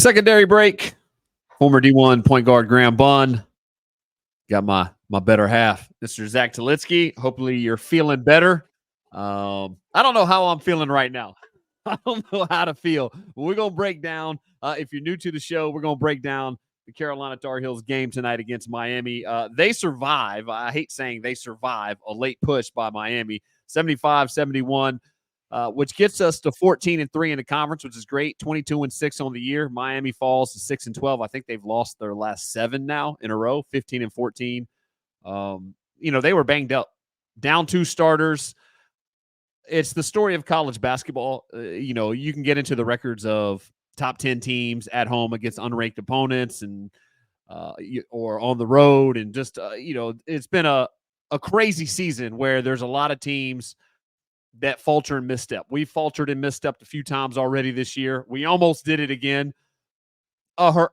Secondary break. Former D1 point guard Graham Bunn. Got my better half, Mr. Zach Talitsky. Hopefully you're feeling better. I don't know how I'm feeling right now. I don't know how to feel. But we're going to break down. If you're new to the show, we're going to break down the Carolina Tar Heels game tonight against Miami. They survive. I hate saying they survive a late push by Miami, 75-71. Which gets us to 14-3 in the conference, which is great. 22-6 on the year. Miami falls to 6-12. I think they've lost their last 7 now in a row, 15-14. They were banged up, down 2 starters. It's the story of college basketball. You can get into the records of top 10 teams at home against unranked opponents and or on the road, and just it's been a crazy season where there's a lot of teams that falter and misstep. We've faltered and misstepped a few times already this year. We almost did it again. Her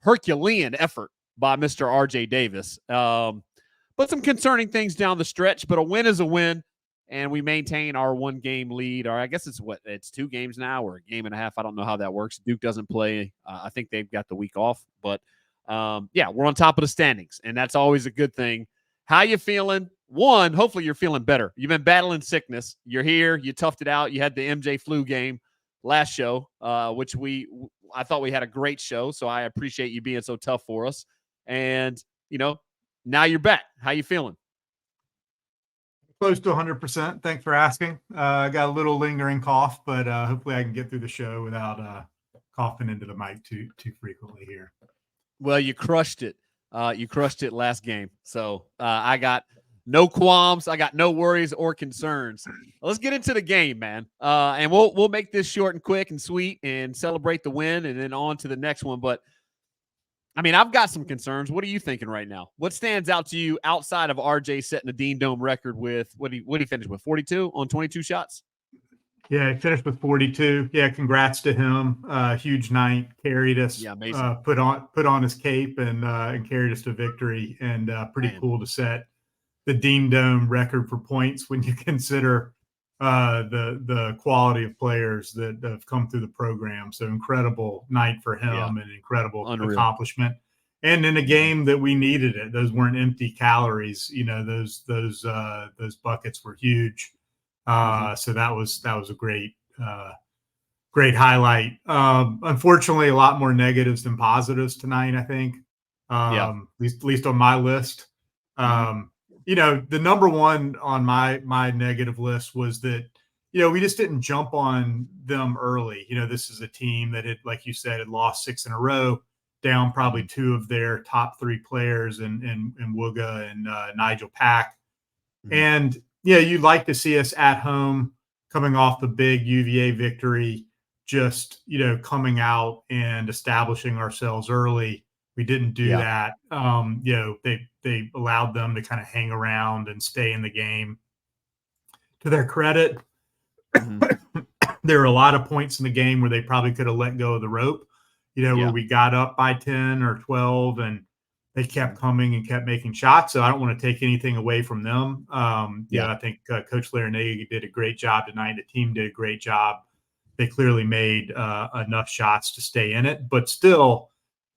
Herculean effort by Mr. RJ Davis. But some concerning things down the stretch, but a win is a win, and we maintain our 1-game lead. Or I guess it's 2 games now, or a game and a half. I don't know how that works. Duke doesn't play. I think they've got the week off. But, we're on top of the standings, and that's always a good thing. How you feeling? One, hopefully you're feeling better. You've been battling sickness. You're here. You toughed it out. You had the MJ flu game last show, which I thought we had a great show, so I appreciate you being so tough for us. And, now you're back. How you feeling? Close to 100%. Thanks for asking. I got a little lingering cough, but hopefully I can get through the show without coughing into the mic too frequently here. Well, you crushed it. You crushed it last game. So I got no qualms. I got no worries or concerns. Let's get into the game, man. And we'll make this short and quick and sweet and celebrate the win and then on to the next one. But, I've got some concerns. What are you thinking right now? What stands out to you outside of RJ setting a Dean Dome record with, what did he finish with, 42 on 22 shots? Yeah, he finished with 42. Yeah, congrats to him. Huge night. Carried us. Yeah, amazing. Put on his cape and carried us to victory. And pretty cool to set the Dean Dome record for points when you consider the quality of players that have come through the program. So incredible night for him and incredible accomplishment. And in a game that we needed it. Those weren't empty calories. Those buckets were huge. So that was a great highlight. Unfortunately, a lot more negatives than positives tonight, I think. At least on my list. The number one on my negative list was that, we just didn't jump on them early. This is a team that had, like you said, had lost 6 in a row, down probably 2 of their top 3 players in Wooga and Nigel Pack. And you'd like to see us at home coming off the big UVA victory, just, coming out and establishing ourselves early. We didn't do that. They allowed them to kind of hang around and stay in the game. To their credit, there were a lot of points in the game where they probably could have let go of the rope, where we got up by 10 or 12 and they kept coming and kept making shots. So I don't want to take anything away from them. I think Coach Larinaga did a great job tonight. The team did a great job. They clearly made enough shots to stay in it. But still,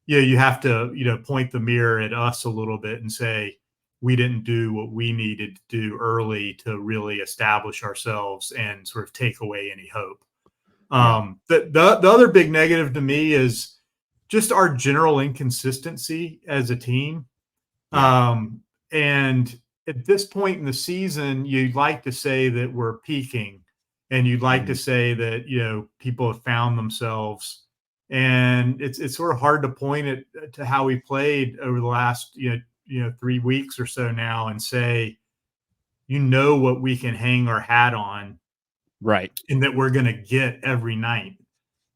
you have to, point the mirror at us a little bit and say, we didn't do what we needed to do early to really establish ourselves and sort of take away any hope. The other big negative to me is just our general inconsistency as a team. And at this point in the season, you'd like to say that we're peaking, and you'd like to say that, people have found themselves. And it's sort of hard to point it to how we played over the last, 3 weeks or so now and say, what we can hang our hat on. Right. And that we're going to get every night.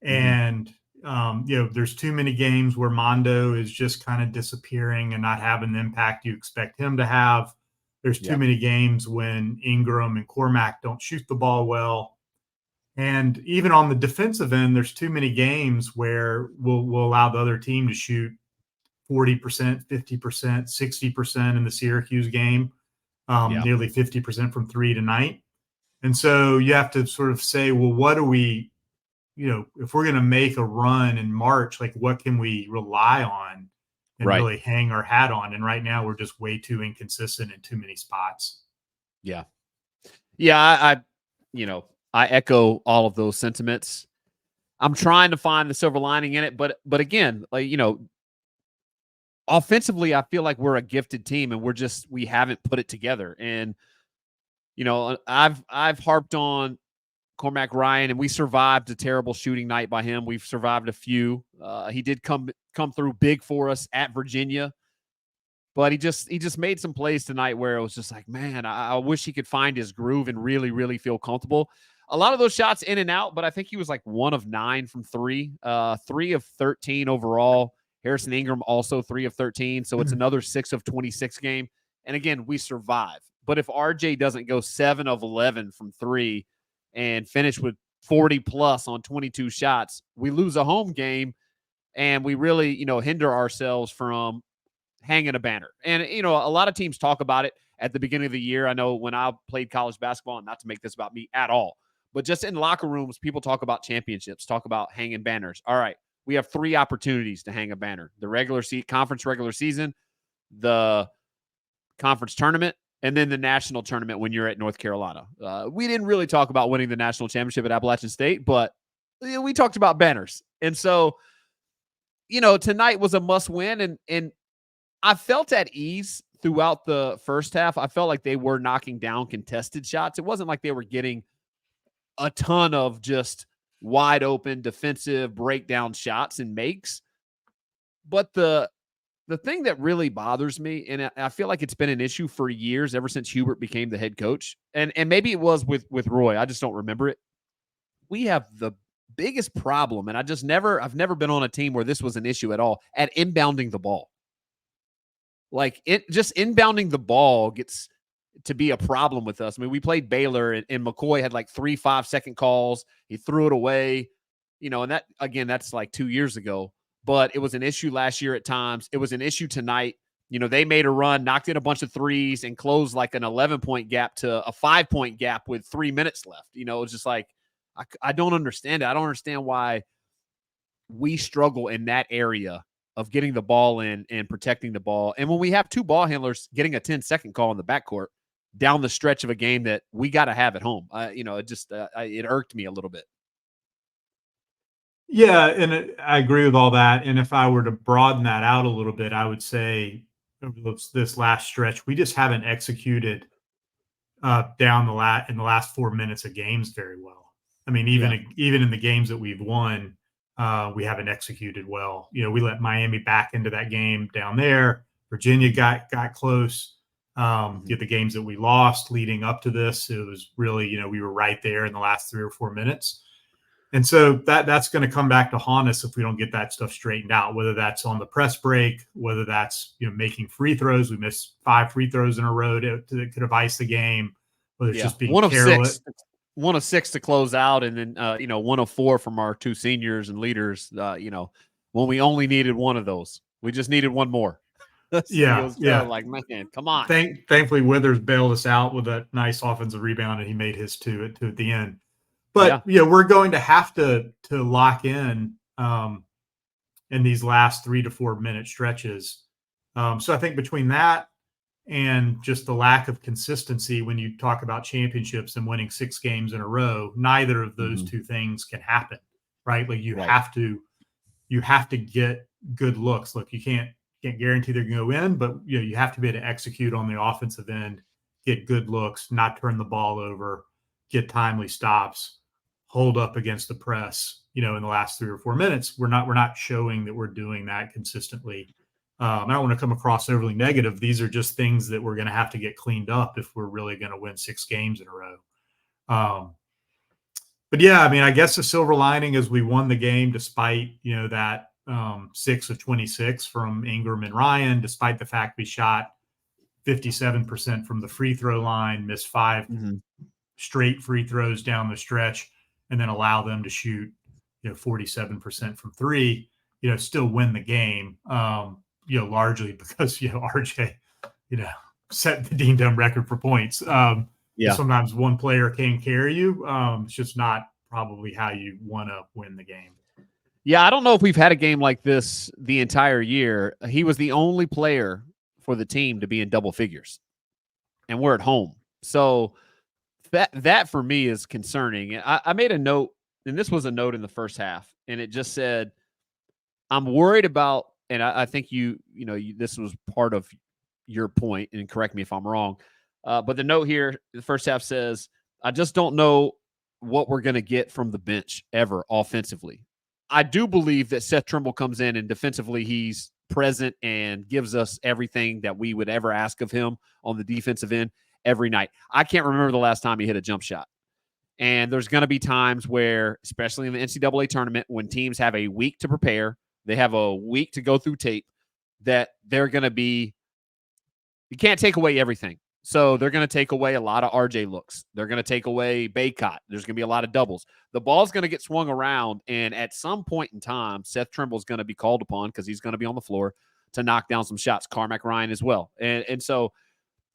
And, there's too many games where Mondo is just kind of disappearing and not having the impact you expect him to have. There's too many games when Ingram and Cormac don't shoot the ball well. And even on the defensive end, there's too many games where we'll allow the other team to shoot 40%, 50%, 60% in the Syracuse game, nearly 50% from 3 tonight. And so you have to sort of say, well, what do we if we're going to make a run in March, like what can we rely on and really hang our hat on? And right now we're just way too inconsistent in too many spots. Yeah. Yeah. I echo all of those sentiments. I'm trying to find the silver lining in it, but again, like, offensively, I feel like we're a gifted team and we haven't put it together. And, I've harped on Cormac Ryan, and we survived a terrible shooting night by him. We've survived a few. He did come through big for us at Virginia, but he just made some plays tonight where it was just like, man, I wish he could find his groove and really, really feel comfortable. A lot of those shots in and out, but I think he was like 1 of 9 from 3, 3 of 13 overall. Harrison Ingram also 3 of 13, so it's another 6 of 26 game. And again, we survive. But if RJ doesn't go 7 of 11 from 3 and finish with 40 plus on 22 shots, we lose a home game, and we really, hinder ourselves from hanging a banner. And, a lot of teams talk about it at the beginning of the year. I know when I played college basketball, and not to make this about me at all, but just in locker rooms, people talk about championships, talk about hanging banners. All right, we have 3 opportunities to hang a banner: the conference regular season, the conference tournament, and then the national tournament when you're at North Carolina. We didn't really talk about winning the national championship at Appalachian State, but we talked about banners. And so, tonight was a must win. And I felt at ease throughout the first half. I felt like they were knocking down contested shots. It wasn't like they were getting a ton of just wide open defensive breakdown shots and makes. But the thing that really bothers me, and I feel like it's been an issue for years, ever since Hubert became the head coach, and maybe it was with Roy, I just don't remember it. We have the biggest problem, and I've never been on a team where this was an issue at all, at inbounding the ball. Like, it just inbounding the ball gets to be a problem with us. I mean, we played Baylor, and McCoy had like 3 5-second calls. He threw it away, and that, again, that's like 2 years ago. But it was an issue last year at times. It was an issue tonight. They made a run, knocked in a bunch of threes, and closed like an 11-point gap to a 5-point gap with 3 minutes left. It's just like, I don't understand it. I don't understand why we struggle in that area of getting the ball in and protecting the ball. And when we have 2 ball handlers getting a 10-second call in the backcourt down the stretch of a game that we got to have at home, it irked me a little bit. Yeah, and I agree with all that. And if I were to broaden that out a little bit, I would say this last stretch, we just haven't executed in the last 4 minutes of games very well. I mean, even in the games that we've won, we haven't executed well. We let Miami back into that game down there. Virginia got close. The games that we lost leading up to this, it was really, we were right there in the last 3 or 4 minutes. And so that's going to come back to haunt us if we don't get that stuff straightened out, whether that's on the press break, whether that's, making free throws. We missed 5 free throws in a row that could have iced the game, whether it's just being careless. 1 of 6 to close out, and then 1 of 4 from our 2 seniors and leaders. When we only needed 1 of those, we just needed 1 more. Like, man, come on. Thankfully, Withers bailed us out with a nice offensive rebound, and he made his 2 at the end. But we're going to have to lock in these last 3 to 4 minute stretches. So I think between that and just the lack of consistency, when you talk about championships and winning 6 games in a row, neither of those 2 things can happen, right? Like you have to get good looks. Look, you can't guarantee they're going to go in, but you have to be able to execute on the offensive end, get good looks, not turn the ball over, get timely stops, hold up against the press. In the last 3 or 4 minutes, we're not showing that we're doing that consistently. I don't want to come across overly negative. These are just things that we're going to have to get cleaned up if we're really going to win 6 games in a row. But yeah, I mean, I guess the silver lining is we won the game despite, that 6 of 26 from Ingram and Ryan, despite the fact we shot 57% from the free throw line, missed 5 straight free throws down the stretch, and then allow them to shoot, 47% from 3, still win the game, largely because, RJ, set the Dean Dumb record for points. Sometimes one player can carry you. It's just not probably how you want to win the game. Yeah, I don't know if we've had a game like this the entire year. He was the only player for the team to be in double figures, and we're at home. So that for me is concerning. I made a note, and this was a note in the first half, and it just said, I'm worried about, and I think this was part of your point, and correct me if I'm wrong, but the note here, the first half says, I just don't know what we're going to get from the bench ever offensively. I do believe that Seth Trimble comes in and defensively he's present and gives us everything that we would ever ask of him on the defensive end every night. I can't remember the last time he hit a jump shot. And there's going to be times where, especially in the NCAA tournament, when teams have a week to prepare, they have a week to go through tape, that they're going to be, you can't take away everything. So they're going to take away a lot of RJ looks. They're going to take away Baycott. There's going to be a lot of doubles. The ball's going to get swung around, and at some point in time, Seth Trimble's going to be called upon because he's going to be on the floor to knock down some shots. Carmack Ryan as well. And so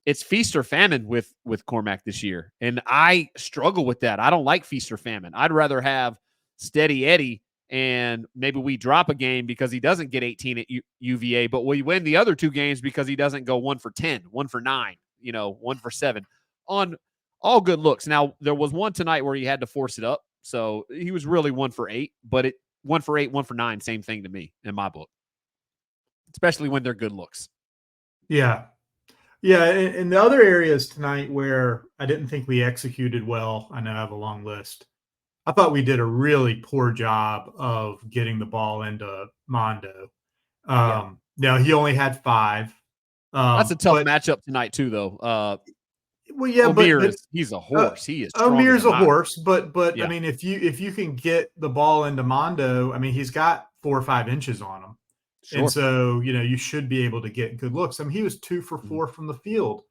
it's feast or famine with Cormac this year. And I struggle with that. I don't like feast or famine. I'd rather have steady Eddie, and maybe we drop a game because he doesn't get 18 at UVA, but we win the other two games because he doesn't go 1 for 10, 1 for 9, 1 for 7 on all good looks. Now, there was one tonight where he had to force it up. So he was really 1 for 8, but 1 for 8, 1 for 9, same thing to me in my book, especially when they're good looks. Yeah. Yeah. And the other areas tonight where I didn't think we executed well, I know I have a long list. I thought we did a really poor job of getting the ball into Mondo. Now he only had 5. That's a tough matchup tonight too, though. Well, yeah, Omir he's a horse. He is Omir's a horse, but yeah. I mean, if you can get the ball into Mondo, I mean, he's got 4 or 5 inches on him, Sure. and so you should be able to get good looks. I mean, he was 2 for 4 from the field,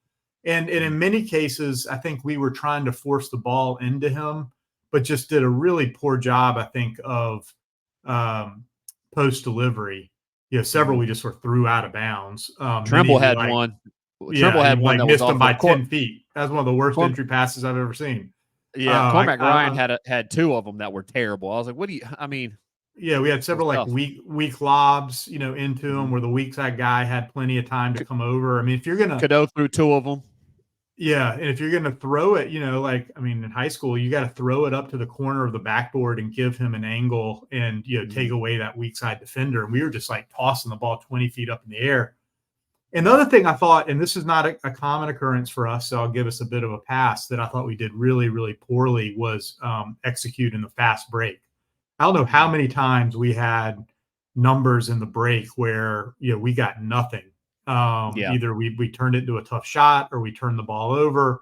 and in many cases, I think we were trying to force the ball into him, but just did a really poor job, I think, of post delivery. Several we just sort of threw out of bounds. Trimble had one. Trimble had one that missed was him by 10 feet. That's one of the worst entry passes I've ever seen. Yeah, Cormac Ryan had 2 of them that were terrible. I was like, what do you? I mean, yeah, we had several like weak lobs, into him where the weak side guy had plenty of time to come over. I mean, if you're gonna Cadeau threw 2 of them. Yeah, and if you're gonna throw it, in high school, you got to throw it up to the corner of the backboard and give him an angle and take away that weak side defender. And we were just like tossing the ball 20 feet up in the air. And the other thing I thought, and this is not a common occurrence for us, so I'll give us a bit of a pass, that I thought we did really, really poorly was executing the fast break. I don't know how many times we had numbers in the break where we got nothing. Either we turned it into a tough shot or we turned the ball over.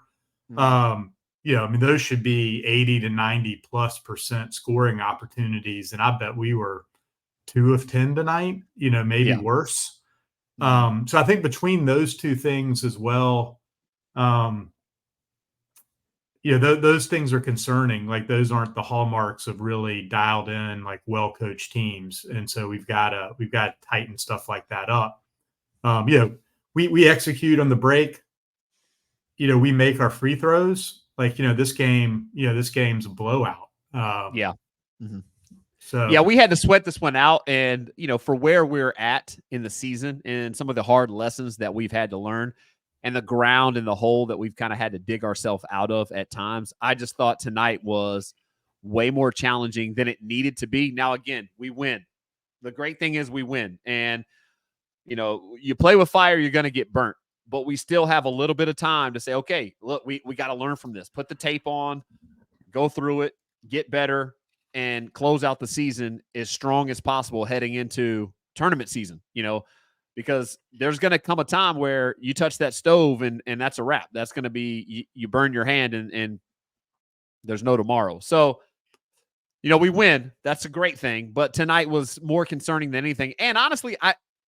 I mean, those should be 80 to 90+% scoring opportunities. And I bet we were 2 of 10 tonight, maybe worse. So I think between those two things as well, those things are concerning. Like, those aren't the hallmarks of really dialed in, like, well-coached teams. And so we've got to tighten stuff like that up. We execute on the break. We make our free throws. Like, this game's a blowout. So we had to sweat this one out, and for where we're at in the season and some of the hard lessons that we've had to learn, and the ground and the hole that we've kind of had to dig ourselves out of at times, I just thought tonight was way more challenging than it needed to be. Now, again, we win. The great thing is we win, and you play with fire, you're going to get burnt. But we still have a little bit of time to say, okay, look, we got to learn from this. Put the tape on, go through it, get better, and close out the season as strong as possible heading into tournament season, because there's going to come a time where you touch that stove and that's a wrap. That's going to be, you burn your hand and there's no tomorrow. So, we win. That's a great thing. But tonight was more concerning than anything. And honestly,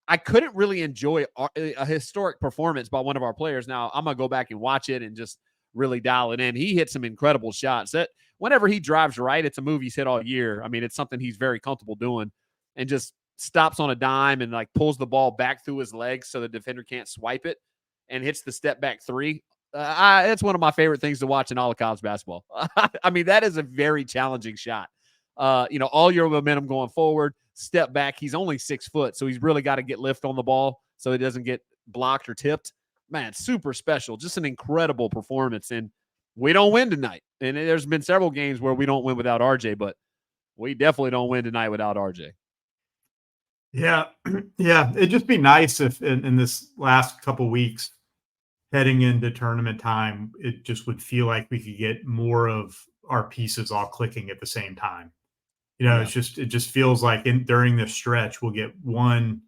I couldn't really enjoy a historic performance by one of our players. Now, I'm going to go back and watch it and just really dial it in. He hit some incredible shots. That whenever he drives right, it's a move he's hit all year. I mean, it's something he's very comfortable doing, and just stops on a dime and like pulls the ball back through his legs so the defender can't swipe it and hits the step back 3. It's one of my favorite things to watch in all of college basketball. I mean, that is a very challenging shot. All your momentum going forward, step back. He's only 6 foot, so he's really got to get lift on the ball so it doesn't get blocked or tipped. Man, super special. Just an incredible performance. And we don't win tonight. And there's been several games where we don't win without RJ, but we definitely don't win tonight without RJ. Yeah. Yeah. It'd just be nice if in this last couple weeks heading into tournament time, it just would feel like we could get more of our pieces all clicking at the same time. Yeah. It just feels like during this stretch, we'll get 1,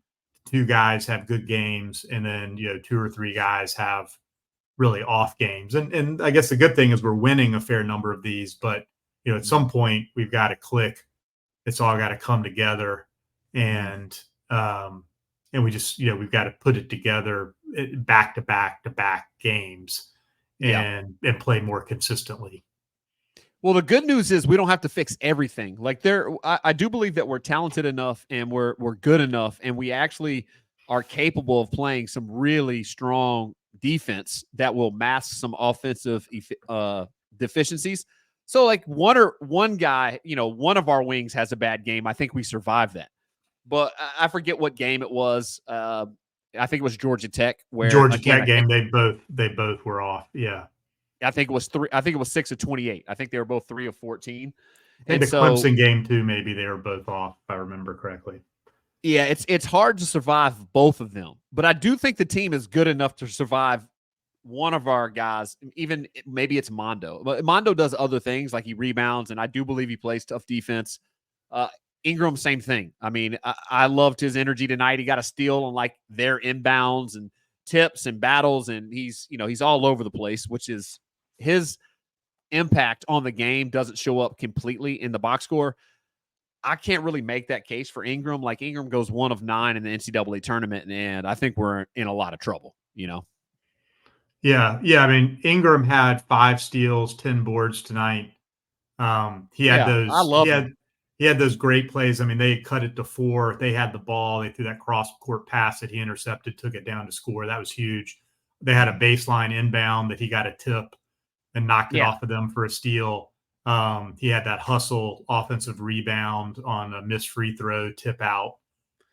2 guys have good games, and then 2 or 3 guys have really off games. And I guess the good thing is we're winning a fair number of these, but at some point we've got to click. It's all got to come together, and we just we've got to put it together back to back to back games, and play more consistently. Well, the good news is we don't have to fix everything. Like I do believe that we're talented enough and we're good enough, and we actually are capable of playing some really strong defense that will mask some offensive deficiencies. So, like one guy, one of our wings has a bad game. I think we survive that, but I forget what game it was. I think it was Georgia Tech. Where Georgia again, Tech game, they both were off. Yeah. I think it was 6 of 28. I think they were both 3 of 14. And the Clemson game too, maybe they were both off, if I remember correctly. Yeah, it's hard to survive both of them. But I do think the team is good enough to survive one of our guys, even maybe it's Mondo. But Mondo does other things, like he rebounds, and I do believe he plays tough defense. Ingram, same thing. I mean, I loved his energy tonight. He got a steal on like their inbounds and tips and battles, and he's all over the place, which is his impact on the game doesn't show up completely in the box score. I can't really make that case for Ingram. Like Ingram goes 1 of 9 in the NCAA tournament, and I think we're in a lot of trouble, Yeah. I mean, Ingram had 5 steals, 10 boards tonight. He had I love him. He had those great plays. I mean, they cut it to 4. They had the ball. They threw that cross-court pass that he intercepted, took it down to score. That was huge. They had a baseline inbound that he got a tip and knocked it off of them for a steal. He had that hustle offensive rebound on a missed free throw, tip out.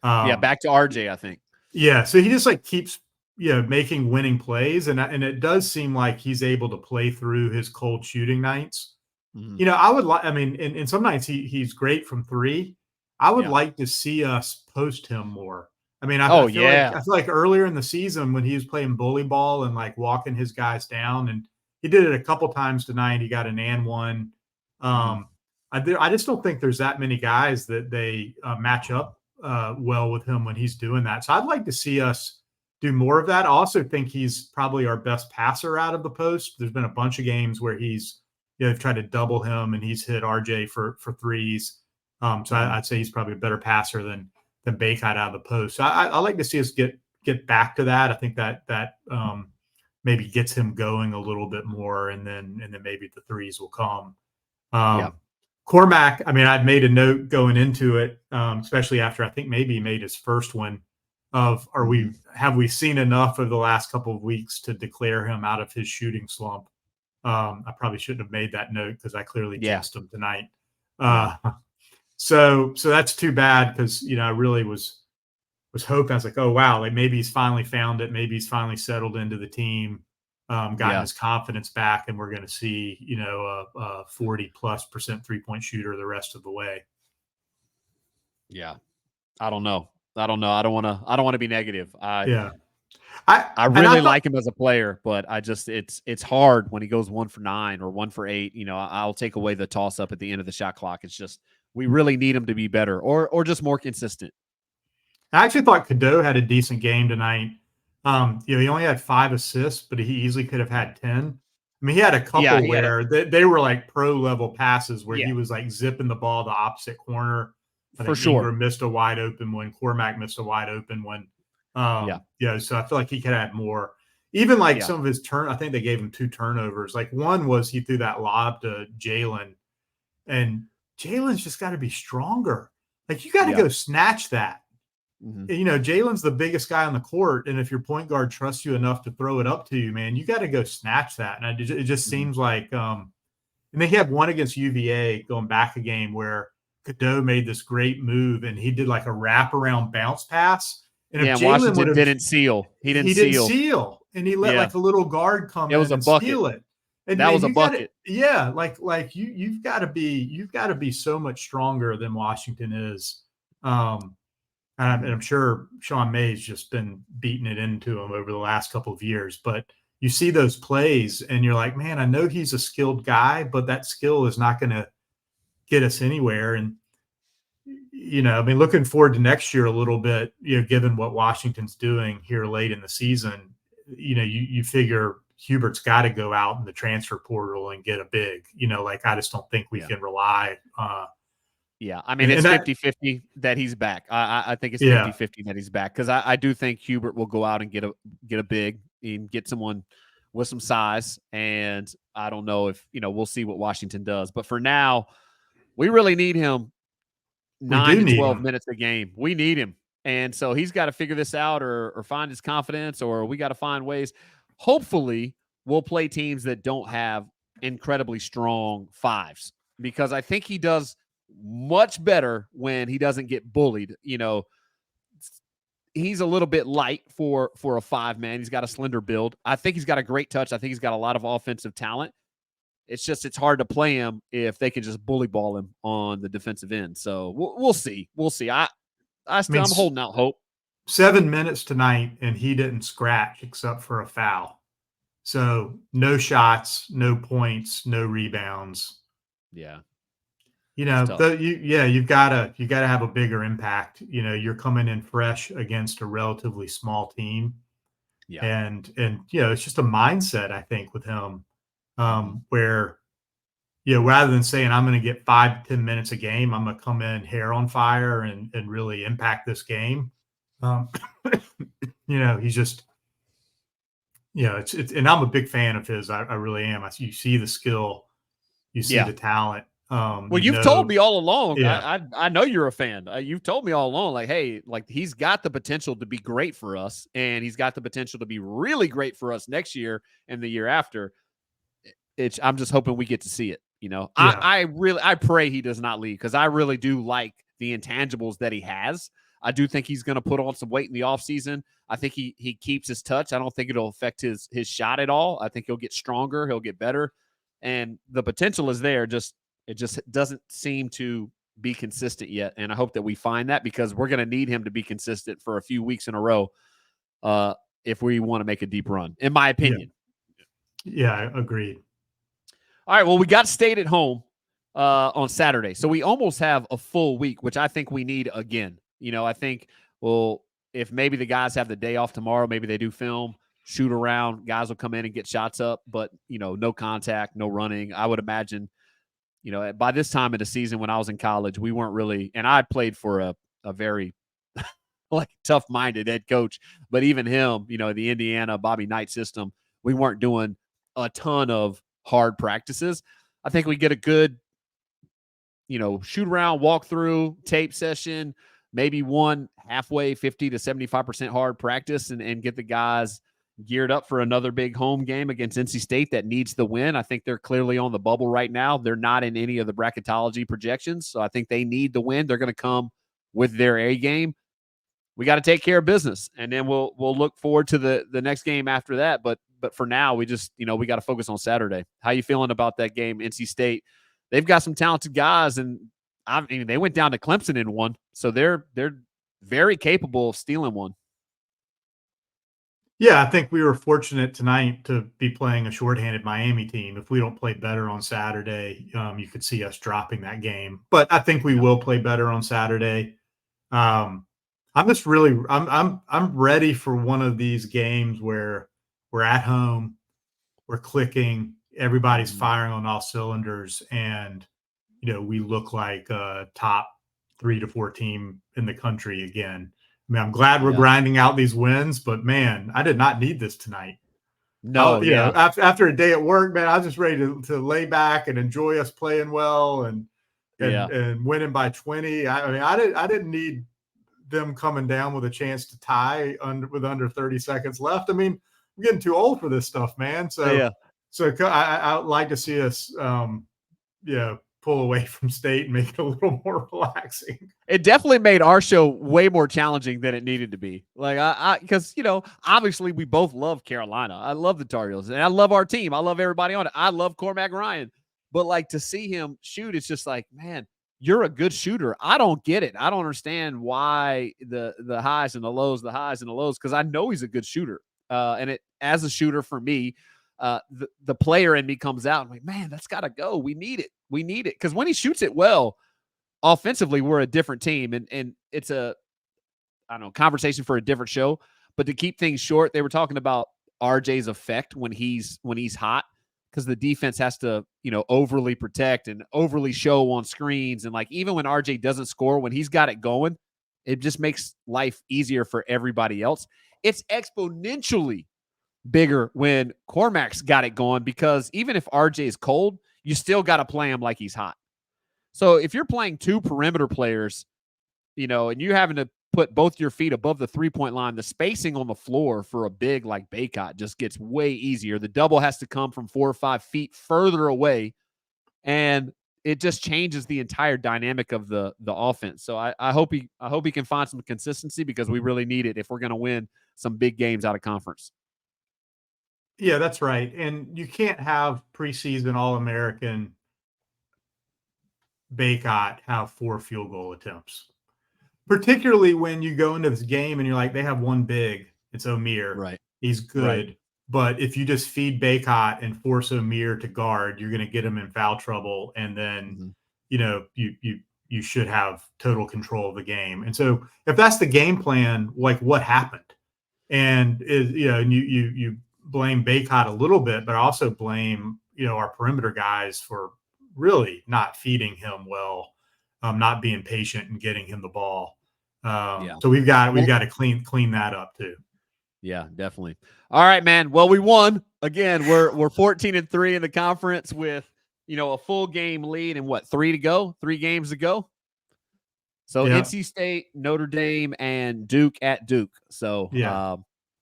Back to RJ, I think. Yeah, so he just keeps making winning plays, and it does seem like he's able to play through his cold shooting nights. Mm-hmm. I would like. I mean, and some nights he's great from 3. I would like to see us post him more. I mean, I feel like earlier in the season when he was playing bully ball and walking his guys down, and he did it a couple times tonight. He got an and one. I just don't think there's that many guys that they match up well with him when he's doing that. So I'd like to see us do more of that. I also think he's probably our best passer out of the post. There's been a bunch of games where he's they've tried to double him and he's hit RJ for threes. I'd say he's probably a better passer than Bakite out of the post. So I like to see us get back to that. I think that maybe gets him going a little bit more, and then maybe the threes will come. Cormac, I mean, I'd made a note going into it, especially after I think maybe he made his first one of have we seen enough of the last couple of weeks to declare him out of his shooting slump? I probably shouldn't have made that note because I clearly jinxed him tonight. So that's too bad because I really was hoping. I was like, oh wow, maybe he's finally found it. Maybe he's finally settled into the team, gotten his confidence back, and we're going to see a 40+% 3-point shooter the rest of the way. Yeah, I don't know. I don't want to be negative. I really like him as a player, but it's hard when he goes 1 for 9 or 1 for 8. I'll take away the toss up at the end of the shot clock. It's just we really need him to be better or just more consistent. I actually thought Cadeau had a decent game tonight. He only had 5 assists, but he easily could have had 10. I mean, he had a couple where they were like pro level passes where he was zipping the ball the opposite corner. For sure. Ingram missed a wide open one. Cormac missed a wide open one. So I feel like he could add more. Even some of his I think they gave him 2 turnovers. One was he threw that lob to Jalen, and Jalen's just got to be stronger. You got to go snatch that. you know, Jalen's the biggest guy on the court, and if your point guard trusts you enough to throw it up to you, man, you got to go snatch that. And it just seems like, and they had one against UVA going back a game where Cadeau made this great move, and he did like a wraparound bounce pass. And if Jalen would have didn't seal, he didn't seal, and he let like a little guard come in and steal it. And that was a bucket. Like you've got to be so much stronger than Washington is. And I'm sure Sean May's just been beating it into him over the last couple of years. But you see those plays, and you're like, man, I know he's a skilled guy, but that skill is not going to get us anywhere. And, you know, I mean, looking forward to next year a little bit, you know, given what Washington's doing here late in the season, you know, you figure Hubert's got to go out in the transfer portal and get a big, you know, like I just don't think we can rely Yeah, I mean, it's 50-50 that he's back. I think it's 50-50 that he's back, because I do think Hubert will go out and get a big and get someone with some size. And I don't know if, you know, we'll see what Washington does. But for now, we really need him 9 to 12 minutes a game. We need him. And so he's got to figure this out or find his confidence, or we got to find ways. Hopefully, we'll play teams that don't have incredibly strong fives, because I think he does much better when he doesn't get bullied. You know, he's a little bit light for a 5-man. He's got a slender build. I think he's got a great touch. I think he's got a lot of offensive talent. It's hard to play him if they can just bully ball him on the defensive end. So we'll see. I'm holding out hope. 7 minutes tonight, and he didn't scratch except for a foul. So no shots, no points, no rebounds. Yeah. You know, you've got to have a bigger impact. You know, you're coming in fresh against a relatively small team. Yeah. And you know, it's just a mindset, I think, with him, where, you know, rather than saying I'm going to get 5 to 10 minutes a game, I'm going to come in hair on fire and really impact this game. You know, he's just, you know, it's and I'm a big fan of his. I really am. You see the skill, you see the talent. Well, you've told me all along. I know you're a fan. You've told me all along, like, hey, like, he's got the potential to be great for us, and he's got the potential to be really great for us next year and the year after. I'm just hoping we get to see it. You know, I pray he does not leave, because I really do like the intangibles that he has. I do think he's going to put on some weight in the offseason. I think he keeps his touch. I don't think it'll affect his shot at all. I think he'll get stronger. He'll get better, and the potential is there. It just doesn't seem to be consistent yet. And I hope that we find that, because we're going to need him to be consistent for a few weeks in a row if we want to make a deep run, in my opinion. Yeah, agreed. All right, well, we got State at home on Saturday. So we almost have a full week, which I think we need again. You know, I think, well, if maybe the guys have the day off tomorrow, maybe they do film, shoot around, guys will come in and get shots up, but, you know, no contact, no running. I would imagine, you know, by this time of the season when I was in college, we weren't really, and I played for a very like tough-minded head coach, but even him, you know, the Indiana Bobby Knight system, we weren't doing a ton of hard practices. I think we get a good, you know, shoot around, walk through, tape session, maybe one halfway 50 to 75% hard practice, and get the guys geared up for another big home game against NC State that needs the win. I think they're clearly on the bubble right now. They're not in any of the bracketology projections, so I think they need the win. They're going to come with their A game. We got to take care of business, and then we'll look forward to the next game after that. But for now, we just, you know, we got to focus on Saturday. How you feeling about that game? NC State, they've got some talented guys, and I mean, they went down to Clemson in one, so they're very capable of stealing one. Yeah, I think we were fortunate tonight to be playing a shorthanded Miami team. If we don't play better on Saturday, you could see us dropping that game. But I think we will play better on Saturday. I'm just really, I'm ready for one of these games where we're at home, we're clicking, everybody's firing on all cylinders, and, you know, we look like a top 3 to 4 team in the country again. I mean, I'm glad we're grinding out these wins, but man, I did not need this tonight. No, you know, after a day at work, man, I was just ready to lay back and enjoy us playing well and winning by 20. I mean, I didn't need them coming down with a chance to tie with under 30 seconds left. I mean, I'm getting too old for this stuff, man. So, I would like to see us, pull away from state and make it a little more relaxing. It definitely made our show way more challenging than it needed to be. Like because obviously we both love Carolina. I love the Tar Heels, and I love our team. I love everybody on it. I love Cormac Ryan, but like to see him shoot, it's just like, man, you're a good shooter. I don't get it. I don't understand why the highs and the lows, because I know he's a good shooter. And it as a shooter for me, the player in me comes out. I'm like, man, that's got to go. We need it. We need it because when he shoots it well. Offensively, we're a different team, and it's I don't know, conversation for a different show. But to keep things short, they were talking about RJ's effect when he's hot, because the defense has to overly protect and overly show on screens, and like even when RJ doesn't score, when he's got it going, it just makes life easier for everybody else. It's exponentially bigger when Cormac's got it going, because even if RJ is cold, you still got to play him like he's hot. So if you're playing two perimeter players, and you're having to put both your feet above the 3-point line, the spacing on the floor for a big like Baycott just gets way easier. The double has to come from 4 or 5 feet further away, and it just changes the entire dynamic of the offense. So I hope he can find some consistency, because we really need it if we're going to win some big games out of conference. Yeah, that's right. And you can't have preseason All-American Baycott have 4 field goal attempts, particularly when you go into this game and you're like, they have one big, it's O'Meara. Right. He's good. Right. But if you just feed Baycott and force O'Meara to guard, you're going to get him in foul trouble. And then, you should have total control of the game. And so if that's the game plan, like what happened? And you blame Baycott a little bit, but also blame, our perimeter guys for really not feeding him well, not being patient and getting him the ball. So we've got to clean that up too. Yeah, definitely. All right, man. Well, we won again. We're 14-3 in the conference with a full game lead and 3 games to go. So NC State, Notre Dame, and Duke at Duke. So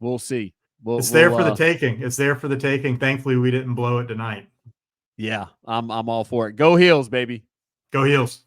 we'll see. It's there for the taking. It's there for the taking. Thankfully, we didn't blow it tonight. Yeah, I'm all for it. Go Heels, baby. Go Heels.